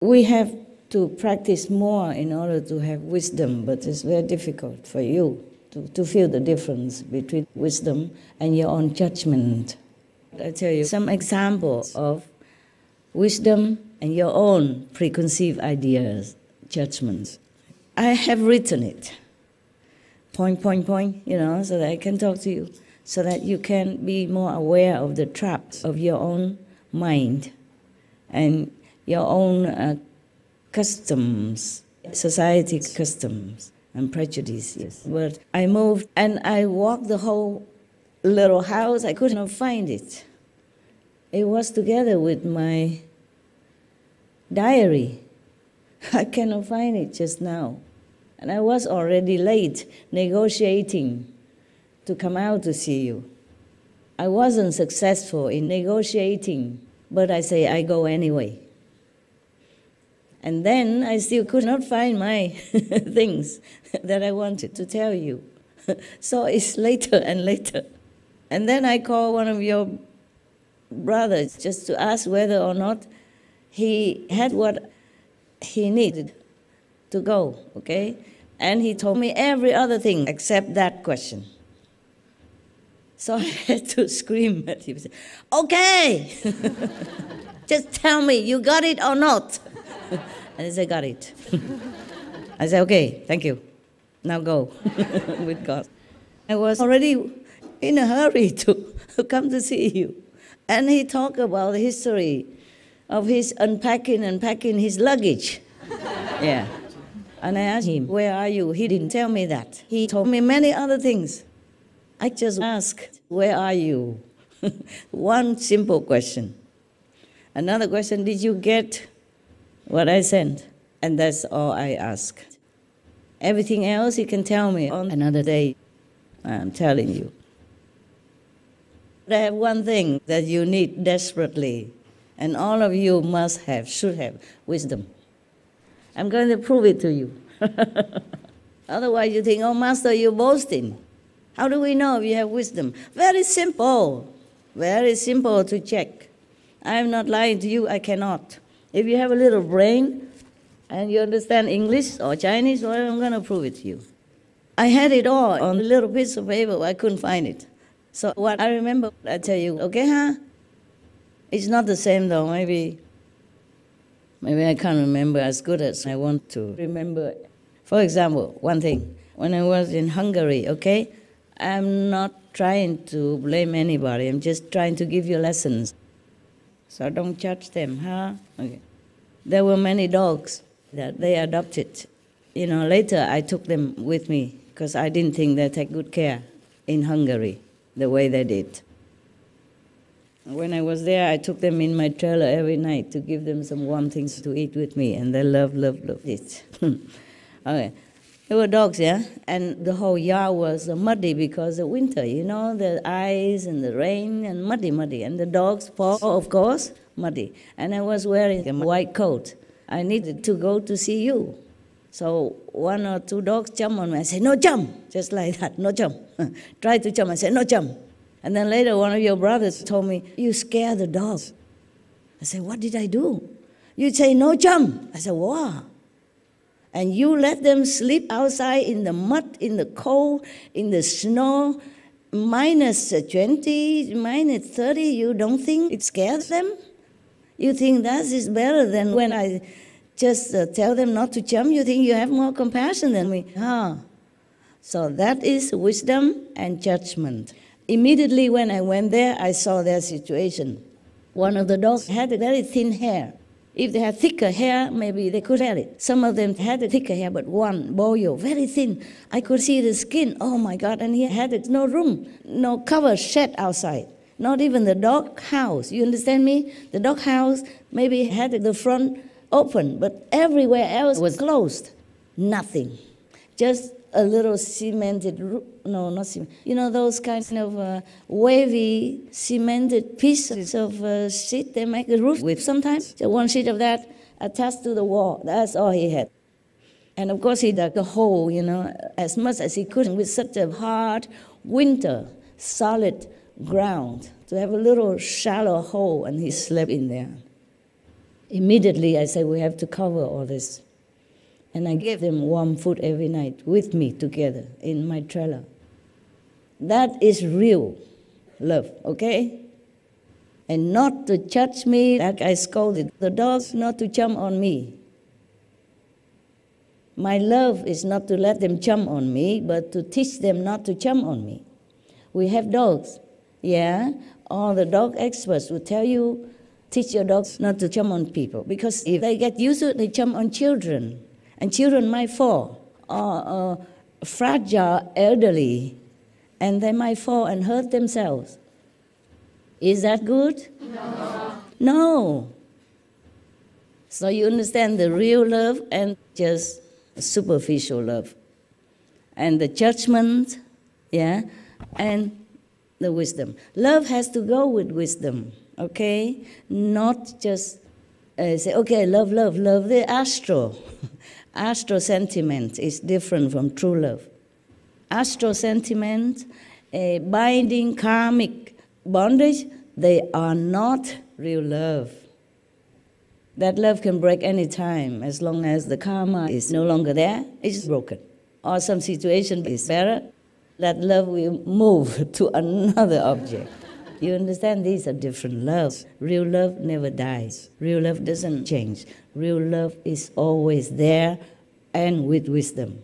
We have to practice more in order to have wisdom, but it's very difficult for you to feel the difference between wisdom and your own judgment. I'll tell you some examples of wisdom and your own preconceived ideas, judgments. I have written it, point, so that I can talk to you, so that you can be more aware of the traps of your own mind and your own customs, society customs and prejudices. But I moved and I walked the whole little house. I couldn't find it. It was together with my diary. I cannot find it just now. And I was already late negotiating to come out to see you. I wasn't successful in negotiating, but I say I go anyway. And then I still could not find my things that I wanted to tell you. So it's later and later. And then I called one of your brothers just to ask whether or not he had what he needed to go, okay? And he told me every other thing except that question. So I had to scream at him, okay, just tell me, you got it or not? And he said, got it. I said, okay, thank you. Now go with God. I was already in a hurry to come to see you. And he talked about the history of his unpacking and packing his luggage. Yeah. And I asked him, where are you? He didn't tell me that. He told me many other things. I just asked, where are you? One simple question. Another question, did you get what I sent? And that's all I asked. Everything else he can tell me on another day. I'm telling you. But I have one thing that you need desperately, and all of you must have, should have, wisdom. I'm going to prove it to you. Otherwise you think, oh, Master, you're boasting. How do we know if you have wisdom? Very simple to check. I'm not lying to you, I cannot. If you have a little brain and you understand English or Chinese, well, I'm going to prove it to you. I had it all on a little piece of paper, but I couldn't find it. So what I remember, I tell you, okay, huh? It's not the same though, maybe I can't remember as good as I want to remember. For example, one thing, when I was in Hungary, okay, I'm not trying to blame anybody, I'm just trying to give you lessons. So don't judge them, huh? Okay. There were many dogs that they adopted. You know, later I took them with me because I didn't think they take good care in Hungary the way they did. When I was there, I took them in my trailer every night to give them some warm things to eat with me, and they loved it. Okay. There were dogs, yeah? And the whole yard was muddy because of winter, you know, the ice and the rain and muddy. And the dogs' paw, of course, muddy. And I was wearing a white coat. I needed to go to see you. So one or two dogs jumped on me. I said, no jump, just like that, no jump. Try to jump. I said, no jump. And then later one of your brothers told me, you scare the dogs. I said, what did I do? You say, no jump. I said, wow. And you let them sleep outside in the mud, in the cold, in the snow, minus 20, minus 30, you don't think it scares them? You think that is better than when I just tell them not to jump? You think you have more compassion than me? Huh? So that is wisdom and judgment. Immediately when I went there, I saw their situation. One of the dogs had very thin hair. If they had thicker hair, maybe they could have it. Some of them had thicker hair, but one, boyo, very thin. I could see the skin, oh my God, and he had no room, no cover shed outside. Not even the dog house, you understand me? The dog house maybe had the front open, but everywhere else was closed. Nothing. Just a little cemented roof. No, not cement. You know those kinds of wavy cemented pieces of sheet they make a roof with sometimes? So one sheet of that attached to the wall. That's all he had. And of course he dug a hole, you know, as much as he could with such a hard winter, solid ground to have a little shallow hole, and he slept in there. Immediately I say we have to cover all this. And I give them warm food every night with me together in my trailer. That is real love, okay? And not to judge me like I scolded the dogs, not to jump on me. My love is not to let them jump on me, but to teach them not to jump on me. We have dogs, yeah? All the dog experts will tell you, teach your dogs not to jump on people, because if they get used to it, they jump on children, and children might fall, or fragile elderly, and they might fall and hurt themselves. Is that good? No. No. So you understand the real love and just superficial love, and the judgment, yeah, and the wisdom. Love has to go with wisdom, okay? Not just say, okay, love. The astral. Astral sentiment is different from true love. Astral sentiment, binding karmic bondage, they are not real love. That love can break any time as long as the karma is no longer there, it's broken. Or some situation is better, that love will move to another object. You understand? These are different loves. Real love never dies. Real love doesn't change. Real love is always there and with wisdom.